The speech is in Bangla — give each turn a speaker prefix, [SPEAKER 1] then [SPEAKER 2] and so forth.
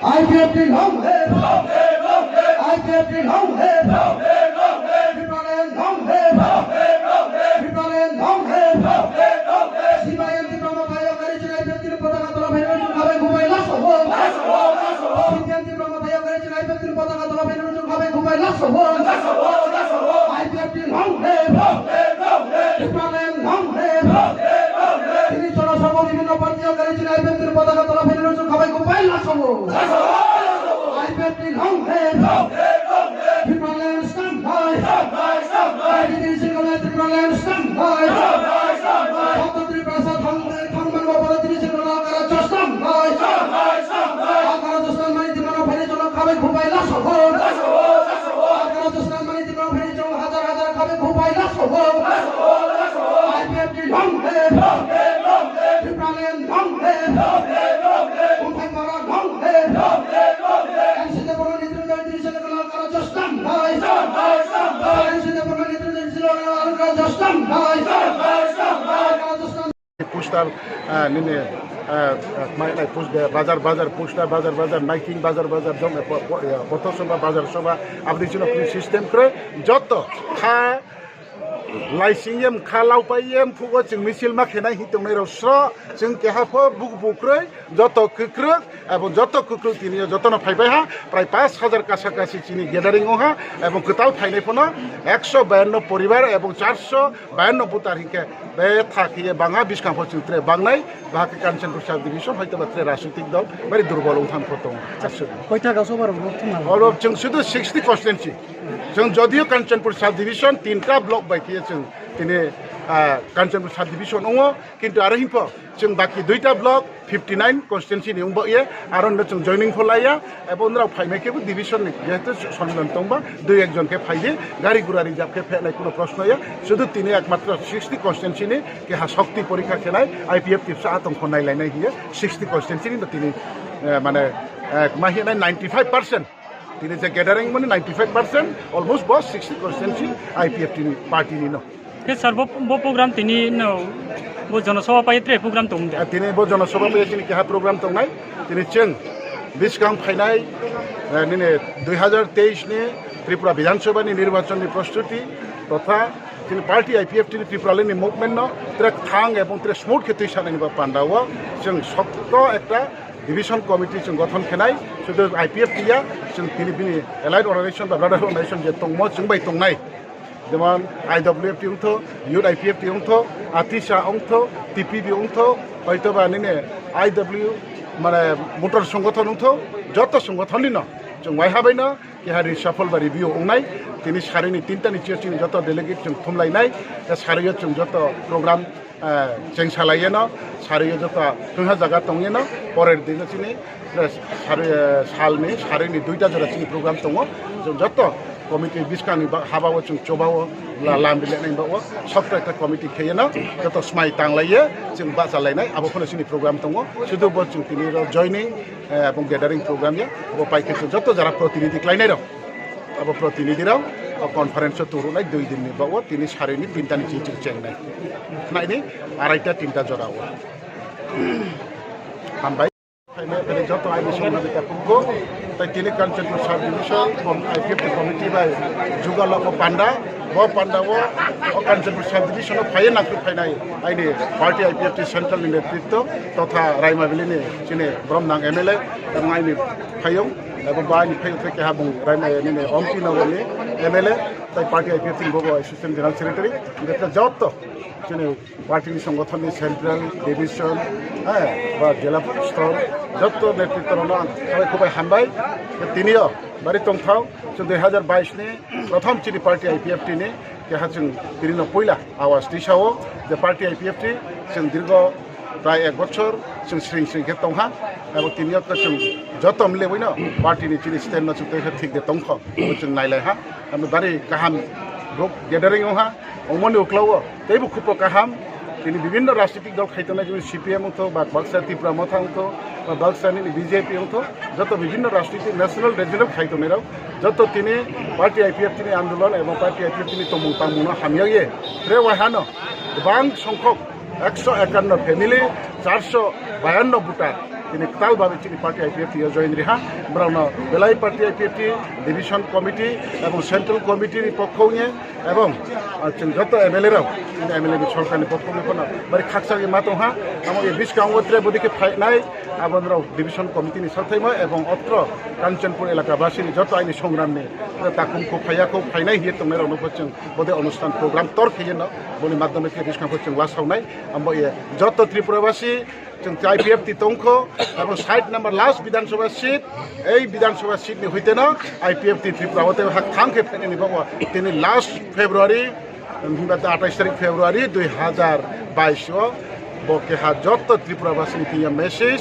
[SPEAKER 1] IPFT long live! IPFT long live! Tripalian long live! Tripalian long live! CPIM diploma tayo karisyon IPFT pataga tola Phainarujung khabai khumbai lasso ho. CPIM diploma tayo karisyon IPFT pataga tola Phainarujung khabai khumbai lasso ho. IPFT long live! Tripalian long live! তিনি জনসভা বিভিন্ন পার্টিও করেছেন IPFT পতাকা তোলা Phainarujung khabai khumbai lasso ho. IPFT long live! Tripalian stand by! IDD single Tripalian stand by! Swatantri prasa thangman bapada তিনি single agara chastam by! Agara dostan mani dimano Phainarujung khabai khumbai lasso ho. Agara dostan mani dimano Phainarujung hajar hajar khabai khumbai lasso ho. IPFT long live! Tripalian long live! Umpai mara long live! NCT Bono Nitro তিনি single agara chastam by! NCT Bono Nitro তিনি single agara chastam by! Agara dostan
[SPEAKER 2] poster নিনে মাইলাই পোস্ট বাজার বাজার পোস্টার বাজার বাজার মাইকিং বাজার বাজার জমে পথসভা বাজার সভা আপনি ছিল সিস্টেম করে যত খা লাইসিং খা লাউপাইম ফুগো जों মিছিল মাখেনাই হিতংনাই রস্র जों কেহাফো বুক বুক্রই যত কুক্রক এবং যত কুক্রক তিনি যতন ফাইবাই হা প্রায় 5000 কাছাকাছি চিনি গ্যাদারিং হা এবং কোতাল ফাইনাই ফোন 152 পরিবার এবং 452 বুতারিকে বে থাকিয়ে বাঙা বিস্কাম্প চিত্রে বাংনাই বাকি কাঞ্চনপুর সাব ডিভিশন হয়তো বাত্রে রাজনৈতিক দল বাড়ি দুর্বল উত্থান ফতং
[SPEAKER 3] কয়টা গাছবার
[SPEAKER 2] অলপ जों শুধু 60 কনস্টিটুয়েন্সি जों যদিও কাঞ্চনপুর সাব ডিভিশন 3টা ব্লক বাইকিয়ে जों তিনি কাঞ্চনপুর সাব ডিভিশন দङ কিন্তু আরো হিংপ जों বাকি 2টা ব্লক 59 কনস্টিটুয়েন্সি नि उंबो ये आरो जों जॉइनिंग फलाया एबो उनाव फाइनायकेबो डिविजन नि जेहेतु सनमान दंबा दुई एक जन के फाइदे गाड़ी गुरा रिजार्व के फेनाय कोनो प्रश्न या शुधु तिनि एकमात्र 60 कनस्टिटुएंसी नि के हा शक्ति परीक्षा खेलाय IPF टिप्स आतंक नायलायनाय हियो 60 कनस्टिटुएंसी नि तिनि माने माहिनाय 95% তিনি যে গ্যাদারিং মানে 95% অলমোস্ট বস 60 কনস্টিটুয়েন্সি IPF টিনি পার্টি নি ন
[SPEAKER 3] के सर्व वो प्रोग्राम तिनी न वो जनसभा पाइत्रे प्रोग्राम तुम दे
[SPEAKER 2] তিনি ব জনসভা পেয়েছিনি কি হা প্রোগ্রাম তংনাই তিনি চেং বিসকাং ফাইনাই নিনে 2023 নি ত্রিপুরা বিধানসভা নি নির্বাচনী প্রস্তুতি তথা তিনি পার্টি IPF টিনি ত্রিপুরালিনি মুভমেন্ট ন ট্রেক থাং এবং ট্রেক স্মুথ খেতই সানানি বা পান্ডাও जों শক্ত একটা ডিভিশন কমিটি जों গঠন খেনাই শুধু IPF টিয়া जों তিনি বিনি এলাইড অর্গানাইজেশন বা ব্রাদারহুড অর্গানাইজেশন যে তংম जों বাই তংনাই যেমন IWF টি উংথ ইউথ IPF টি উংথ আতিশা উংথ TPB উংথ হয়তোবা নিনে IW মানে মোটর সংগঠন উংথ যত সংগঠননি ন जों वाइ हाबायनो केहारि सफल बा रिभिउ उंनाय তিনি সারিনি 3টা নিচেছিনি যত ডেলিগেট जों थुमलायनाय सारियो जों যত প্রোগ্রাম जों सालायनो सारियो যত जोंहा জায়গা दंनो परेर दिन चिनि सालनि सारिनि 2টা जरा चिनि प्रग्राम दङ जों যত कमिटी बिस्कानि हाबाव जों चबाव लामबिलायनाय बाव सबटा একটা कमिटी खेयनो যত स्माय तांलायो जों बाजालायनाय आबोखौनो चिनि प्रग्राम दङ शुधु ब जों तिनि जॉइनिंग এবং গ্যাদারিং प्रग्राम या ब पाइके যত যারা প্রতিনিধি ক্লাইনাই র अब प्रतिनिधिराव कनफारेंस तुरुनाय 2 दिन नि बाव तिनि सारिनि 3टा नि चिनि चेंनाय नायनि आराइटा 3टा जराव हामबाय फाइनाय যত आइनि संबिता पुगो ताइ तिनि काঞ্চনপুর साब डिविजन IPF कमिटी बाय जुगालक पांडा ब पांडाव काঞ্চনপুর साब डिविजन फाय नाखु फाइनाय आइनि पार्टी IPF सेंट्रल नेतृत्व तथा रायमाबिलिनि चिनि ब्रह्मनां MLA आइनि फायौ এবং বানি ফেল থেকে হাবু রাইমায় নিনে অমপি নগরনি MLA তাই পার্টি IPF টিম বগো অ্যাসিস্ট্যান্ট জেনারেল সেক্রেটারি এটা যত চিনি পার্টি সংগঠননি সেন্ট্রাল ডিভিশন হ্যাঁ বা জেলা স্তর যত নেতৃত্ব না সবাই খুবই হামবাই তিনিও বাড়ি তংথাও 2022 नि প্রথম চিনি পার্টি IPF টিনি কেহা जों তিনিনো পয়লা আওয়াজ দিছাও যে পার্টি IPF টি जों দীর্ঘ প্রায় 1 বছর जों स्रिं स्रिं के तंहा এবং তিনিও जों যতম লেবইনো পার্টিनि चिनि स्टेन्ड न जों ठीक दे तंख जों नायलाय हा আমি বাড়ি কাহাম গ্রুপ গ্যাদারিং हा অমনি উকলাও তেইবো খুব কাহাম তিনি বিভিন্ন রাজনৈতিক দল খাইতনা যেমন CPM উঠো বা বাক্সা ত্রিপুরা মথা উঠো বা বাক্সানি BJP উঠো যত বিভিন্ন রাজনৈতিক ন্যাশনাল রিজিনাল খাইতনারাও যত তিনি পার্টি IPF তিনি আন্দোলন এবং পার্টি IPF তিনি তমুং তামুনো হামিয়ে রে ওয়াহানো গোবাं সংখ্যক 151 ফ্যামিলি 452 ভোটার তিনি তালভাবে তিনি party IPFT join Riha brown বেলাই পার্টি আইপিএফটি ডিভিশন কমিটি এবং সেন্ট্রাল কমিটির পক্ষ নিয়ে এবং যত এমএলএরাও তিনি এমএলএ সরকারের পক্ষ নিয়ে কোনো বাড়ি খাকসাগি মাতো হা এবং এই বিশকাঙ্গত্রে বদিকে ফাইনাই আবন্দ্র ডিভিশন কমিটিনি সাথেময় এবং অত্র কাঞ্চনপুর এলাকাবাসীনি যত আইনি সংগ্রাম নিয়ে তাকুমखौ फाइयाखौ फाइनाय हिये तंनाय रनफोरजों बदे अनुष्ठान प्रग्राम तर खियेन बनि माध्यमे बिशकांफोरजों वासावनाय आमबो ये जत त्रिपुराबासी जों आईपीएफ तितंख এবং 60 नम्बर लास्ट विधानसभा सीट এই বিধানসভা सीट नि হইতে না आईपीएफ त्रिपुरा হতে হাক থাংকে ফেনি বাবা তিনি লাস্ট ফেব্রুয়ারি 28 তারিখ ফেব্রুয়ারি 2022 বকে হা যত ত্রিপুরাবাসী তিয়া মেসেজ